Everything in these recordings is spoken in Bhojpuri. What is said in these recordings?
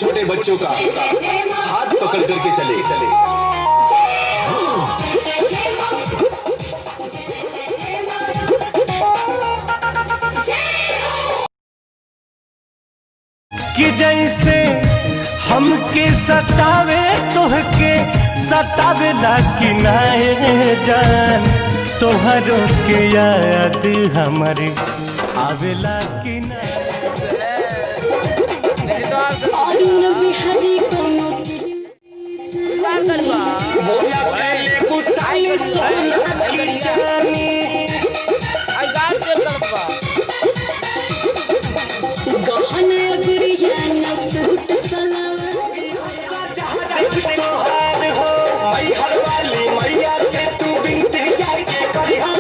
छोटे बच्चों का हाथ पकड़ करके चले चले। कि जैसे हमके सतावे तोहके सतावे ला कि नाए जान, तोहरो के याद हमारे आवेला कि ना। बिहारी कोनो बोला पहले गुस्साई सोना की जानी गहने गुड़िया न सूट सलवार तोहार हो मैहर वाली मैया से तू बिनती जाके करी हो,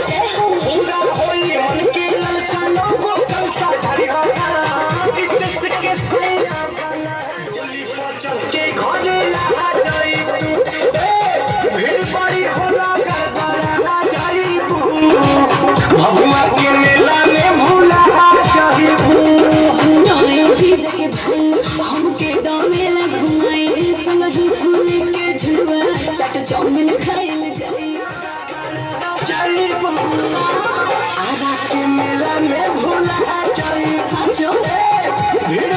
पूरा होई मन के लालसा लोगों कलसा धरी हो। विदेश के सैया बना जल्दी पहुंच के घरे ला जाई तू, भीड़ बड़ी होला गड़बड़ा जाई तू, भगवा के मेला में भूला जाई तू। चीज के भाई हमके दामेला घुमाए संग ही झूले के झुलवा चाट चाउमीन खाइल जाई आरा के मेला में भूला जाई साचो भीड़